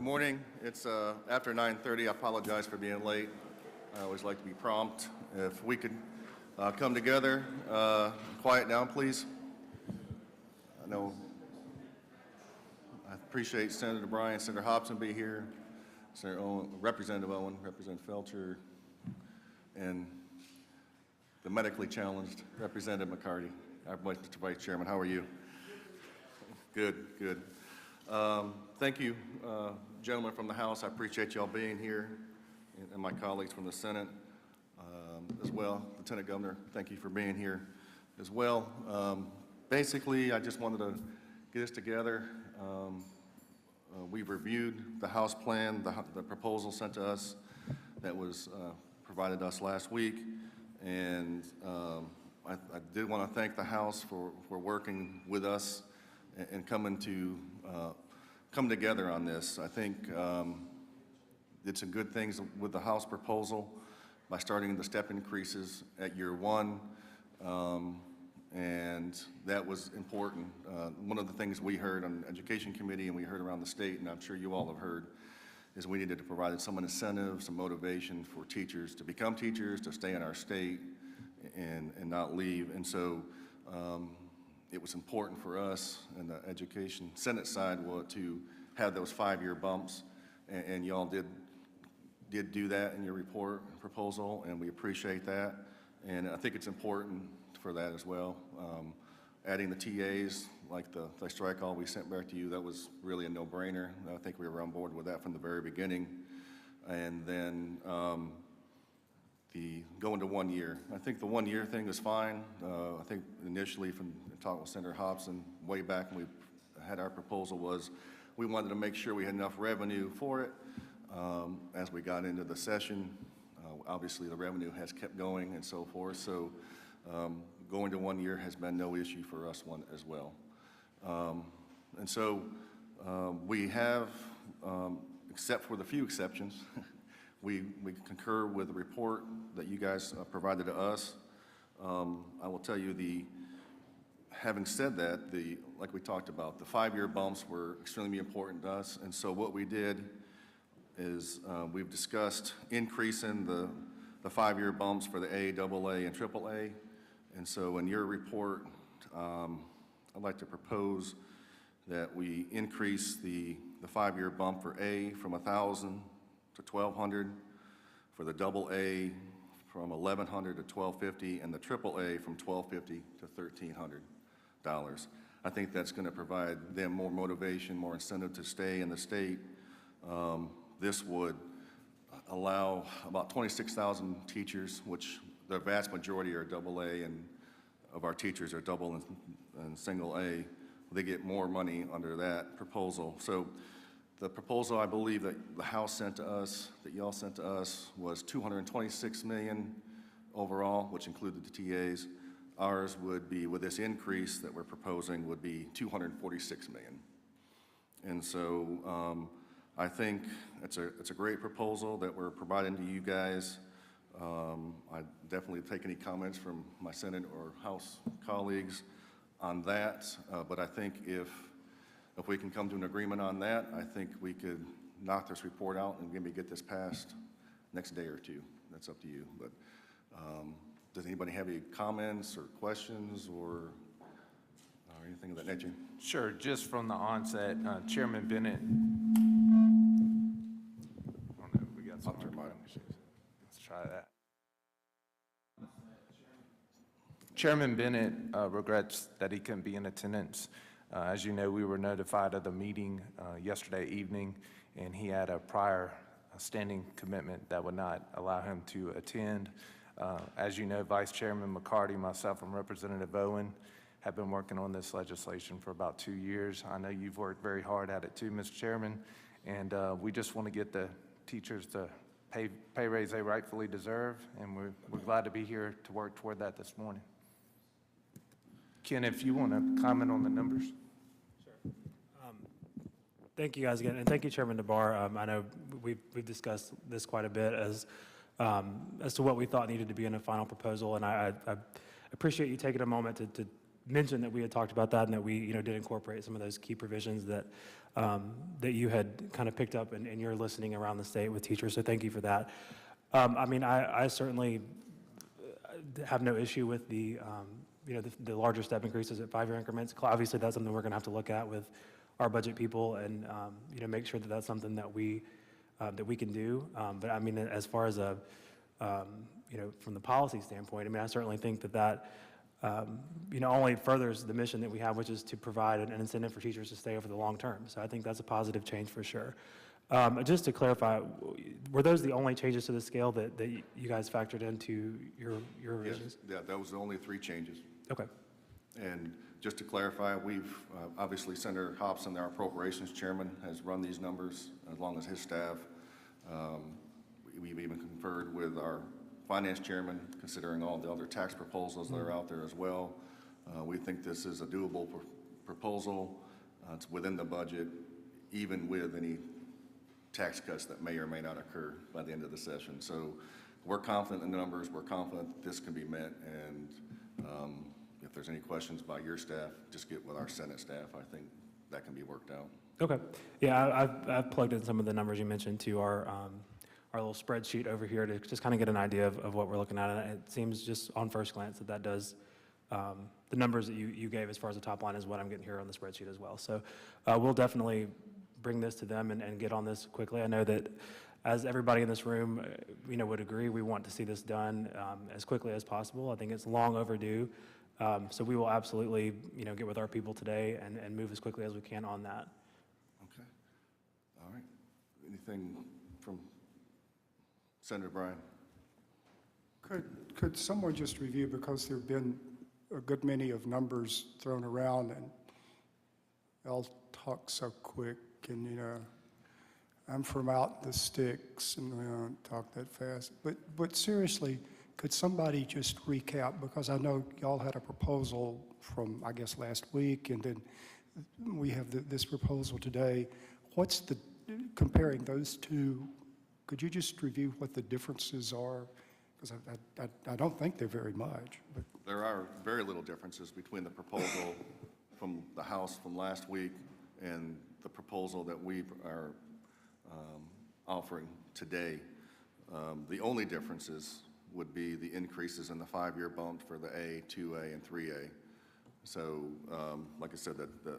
morning. It's after 9:30. I apologize for being late. I always like to be prompt. If we could come together, quiet down, please. I know I appreciate Senator Bryan, Senator Hobson be here, Senator Owen, Representative Owen, Representative Felcher, and the medically challenged Representative McCarty, our Mr. Vice Chairman. How are you? Good, good. Thank you, gentlemen from the House. I appreciate y'all being here, and my colleagues from the Senate as well. Lieutenant Governor, thank you for being here as well. Basically, I just wanted to get us together. We've reviewed the House plan, the proposal sent to us that was provided to us last week, and I did want to thank the House for working with us and coming together on this. I think did some good things with the House proposal by starting the step increases at year one, and that was important. One of the things we heard on the Education Committee and we heard around the state, and I'm sure you all have heard, is we needed to provide some incentive, some motivation for teachers to become teachers, to stay in our state and not leave. And so it was important for us in the Education Senate side to have those 5-year bumps, and y'all did do that in your report proposal, and we appreciate that. And I think it's important for that as well. Adding the TAs, like the strike all we sent back to you, that was really a no-brainer. I think we were on board with that from the very beginning. And then the going to 1 year. I think the 1 year thing is fine. I think initially from talking with Senator Hobson way back when we had our proposal was we wanted to make sure we had enough revenue for it as we got into the session. Obviously the revenue has kept going and so forth. So going to 1 year has been no issue for us as well. And so we have, except for the few exceptions, we concur with the report that you guys provided to us. I will tell you, having said that, like we talked about, the 5-year bumps were extremely important to us, and so what we did is we've discussed increasing the 5-year bumps for the A, AA, and AAA, and so in your report, I'd like to propose that we increase the 5-year bump for A from 1,000 to 1,200, for the AA from 1,100 to 1,250, and the AAA from 1,250 to $1,300. I think that's going to provide them more motivation, more incentive to stay in the state. This would allow about 26,000 teachers, which the vast majority are AA, and of our teachers are double and single A. They get more money under that proposal. So the proposal I believe that the House sent to us, that y'all sent to us, was $226 million overall, which included the TAs. Ours would be, with this increase that we're proposing, would be $246 million. And so I think it's a great proposal that we're providing to you guys. I definitely take any comments from my Senate or House colleagues on that, but I think if we can come to an agreement on that, I think we could knock this report out and maybe get this passed next day or two. That's up to you. But does anybody have any comments or questions or anything of that nature? Sure. Just from the onset, Chairman Bennett. Oh no, we got some microphone issues. Let's try that. Chairman Bennett regrets that he couldn't be in attendance. As you know, we were notified of the meeting yesterday evening, and he had a prior standing commitment that would not allow him to attend. As you know, Vice Chairman McCarty, myself, and Representative Owen have been working on this legislation for about 2 years. I know you've worked very hard at it too, Mr. Chairman, and we just want to get the teachers the pay raise they rightfully deserve, and we're glad to be here to work toward that this morning. Ken, if you want to comment on the numbers. Sure. Thank you guys again, and thank you, Chairman DeBar. I know we've discussed this quite a bit as to what we thought needed to be in a final proposal, and I appreciate you taking a moment to mentioned that we had talked about that and that we, did incorporate some of those key provisions that that you had kind of picked up in your listening around the state with teachers. So thank you for that. I mean, I certainly have no issue with the larger step increases at 5-year increments. Obviously, that's something we're going to have to look at with our budget people and make sure that that's something that we can do. But I mean, as far as from the policy standpoint, I mean, I certainly think that only furthers the mission that we have, which is to provide an incentive for teachers to stay over the long term. So I think that's a positive change for sure. Just to clarify, were those the only changes to the scale that you guys factored into your revisions? Yes, that was the only 3 changes. Okay. And just to clarify, we've, obviously Senator Hobson, our appropriations chairman, has run these numbers along as his staff. We've even conferred with our finance chairman, considering all the other tax proposals that are out there as well. We think this is a doable proposal. It's within the budget, even with any tax cuts that may or may not occur by the end of the session. So we're confident in the numbers. We're confident that this can be met. And if there's any questions by your staff, just get with our Senate staff. I think that can be worked out. Okay. Yeah, I've plugged in some of the numbers you mentioned to our little spreadsheet over here to just kind of get an idea of what we're looking at. And it seems just on first glance that does, the numbers that you gave as far as the top line is what I'm getting here on the spreadsheet as well. So we'll definitely bring this to them and get on this quickly. I know that as everybody in this room, would agree, we want to see this done as quickly as possible. I think it's long overdue. So we will absolutely, get with our people today and move as quickly as we can on that. Okay. All right. Anything from Senator Bryan? Could someone just review, because there have been a good many of numbers thrown around and I'll talk so quick and, I'm from out the sticks and we don't talk that fast. But seriously, could somebody just recap, because I know y'all had a proposal from, I guess, last week, and then we have this proposal today. What's comparing those two, could you just review what the differences are? Because I don't think they're very much. But There are very little differences between the proposal from the House from last week and the proposal that we are offering today. The only differences would be the increases in the 5-year bump for the A, 2A, and 3A. So, like I said, the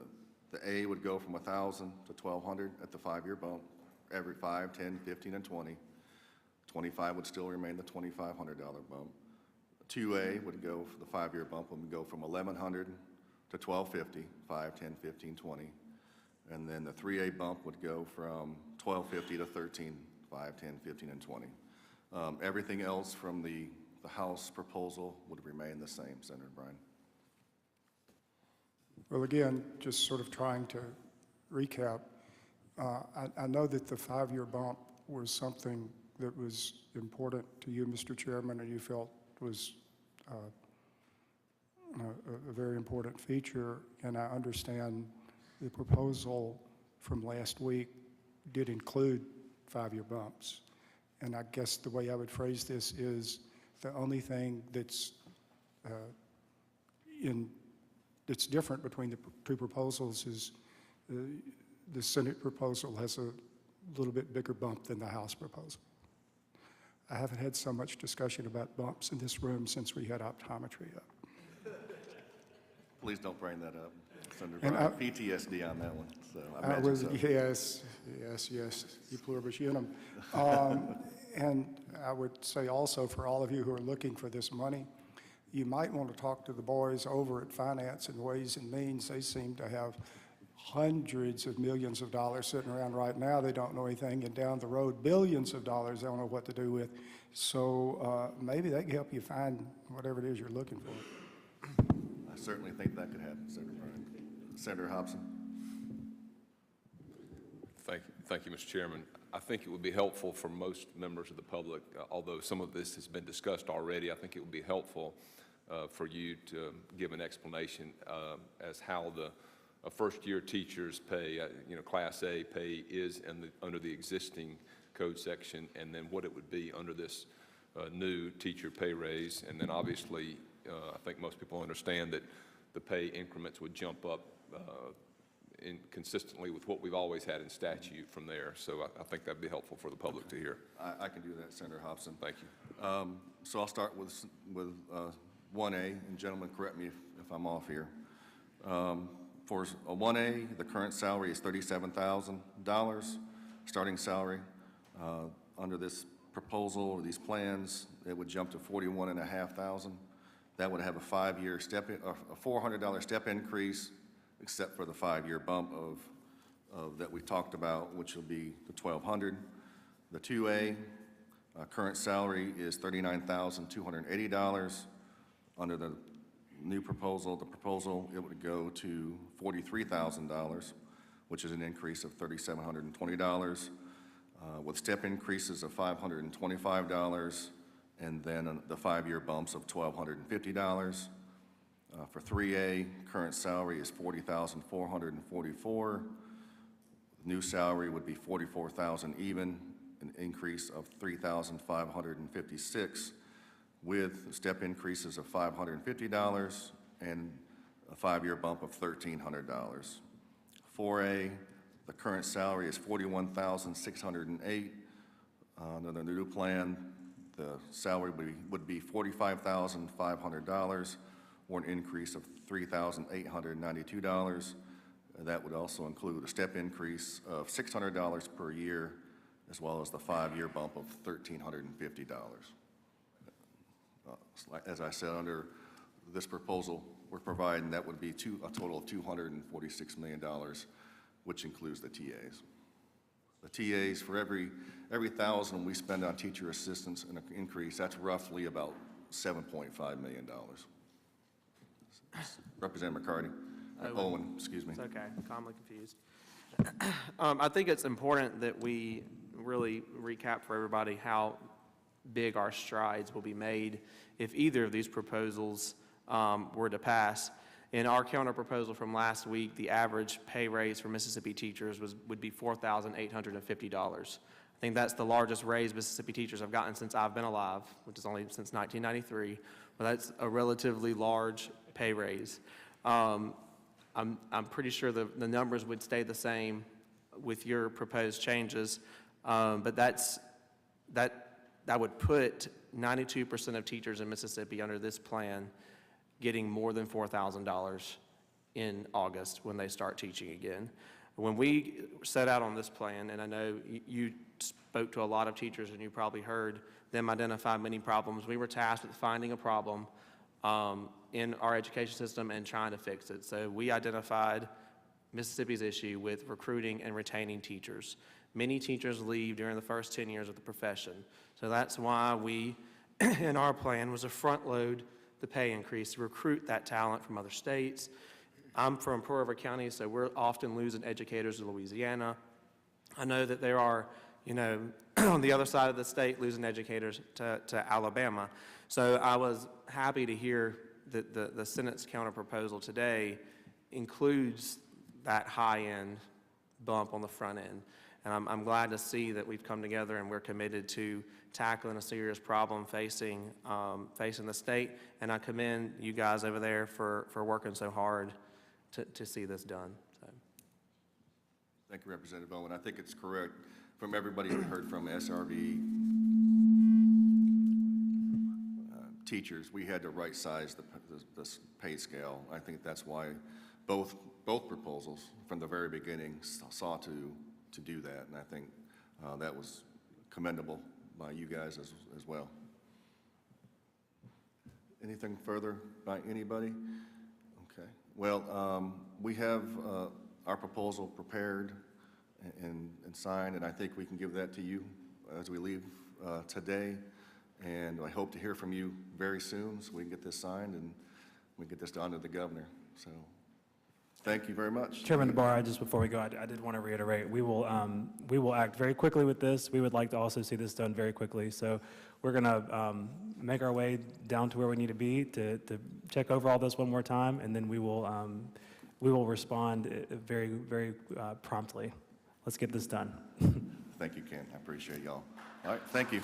A would go from 1,000 to 1,200 at the 5-year bump, every 5, 10, 15, and 20. 25 would still remain the $2,500 bump. 2A would go, for the 5-year bump would go from 1,100 to 1,250, 5, 10, 15, 20. And then the 3A bump would go from 1,250 to 13, 5, 10, 15, and 20. Everything else from the House proposal would remain the same, Senator Bryan. well, again, just sort of trying to recap, I know that the 5-year bump was something that was important to you, Mr. Chairman, and you felt was a very important feature, and I understand the proposal from last week did include 5-year bumps. And I guess the way I would phrase this is the only thing that's that's different between the two proposals is the Senate proposal has a little bit bigger bump than the House proposal. I haven't had so much discussion about bumps in this room since we had optometry up. Please don't bring that up, Senator And Bryan. PTSD on that one, so I imagine so. Yes, e pluribus unum. And I would say also for all of you who are looking for this money, you might want to talk to the boys over at Finance and Ways and Means. They seem to have hundreds of millions of dollars sitting around right now. They don't know anything, and down the road, billions of dollars they don't know what to do with. So maybe they can help you find whatever it is you're looking for. I certainly think that could happen, Senator Bryan. Senator Hobson. Thank you, Mr. Chairman. I think it would be helpful for most members of the public, although some of this has been discussed already, I think it would be helpful for you to give an explanation as how the first-year teachers' pay, Class A pay is under the existing code section, and then what it would be under this new teacher pay raise. And then obviously, I think most people understand that the pay increments would jump up consistently with what we've always had in statute from there. So I think that'd be helpful for the public to hear. I can do that, Senator Hobson. Thank you. So I'll start with 1A, and gentlemen, correct me if I'm off here. For a 1A, the current salary is $37,000, starting salary. Under this proposal or these plans, it would jump to $41,500. That would have a 5-year step, a $400 step increase, except for the 5-year bump of that we talked about, which will be the $1,200. The 2A, current salary is $39,280. Under the new proposal, it would go to $43,000, which is an increase of $3,720, with step increases of $525, and then the 5-year bumps of $1,250. For 3A, current salary is $40,444. New salary would be $44,000 even, an increase of $3,556, with step increases of $550 and a 5-year bump of $1,300. 4A, the current salary is $41,608. Under the new plan, the salary would be $45,500, or an increase of $3,892. That would also include a step increase of $600 per year, as well as the 5-year bump of $1,350. As I said, under this proposal we're providing, that would be a total of $246 million, which includes the TAs. The TAs, for every 1,000 we spend on teacher assistants and an increase, that's roughly about $7.5 million. Representative McCarty, Owen, excuse me. It's okay, I'm calmly confused. I think it's important that we really recap for everybody how big our strides will be made if either of these proposals were to pass. In our counter proposal from last week, the average pay raise for Mississippi teachers would be $4,850. I think that's the largest raise Mississippi teachers have gotten since I've been alive, which is only since 1993. But that's a relatively large pay raise. I'm pretty sure the numbers would stay the same with your proposed changes, but that would put 92% of teachers in Mississippi under this plan getting more than $4,000 in August when they start teaching again. When we set out on this plan, and I know you spoke to a lot of teachers and you probably heard them identify many problems, we were tasked with finding a problem in our education system and trying to fix it. So we identified Mississippi's issue with recruiting and retaining teachers. Many teachers leave during the first 10 years of the profession. So that's why we, in our plan, was to front load the pay increase to recruit that talent from other states. I'm from Pearl River County, so we're often losing educators to Louisiana. I know that there are, on the other side of the state, losing educators to Alabama. So I was happy to hear that the Senate's counter proposal today includes that high-end bump on the front end. And I'm glad to see that we've come together and we're committed to tackling a serious problem facing the state. And I commend you guys over there for working so hard to see this done. So. Thank you, Representative Owen. I think it's correct from everybody we heard from SRV teachers. We had to right size the pay scale. I think that's why both proposals from the very beginning sought to do that, and I think that was commendable by you guys as well. Anything further by anybody? Okay. Well, we have our proposal prepared and signed, and I think we can give that to you as we leave today. And I hope to hear from you very soon so we can get this signed and we can get this done to the governor. So. Thank you very much. Chairman DeBar, just before we go, I did want to reiterate, we will act very quickly with this. We would like to also see this done very quickly. So we're going to make our way down to where we need to be to check over all this one more time, and then we will respond very, very promptly. Let's get this done. Thank you, Ken. I appreciate y'all. All right, thank you.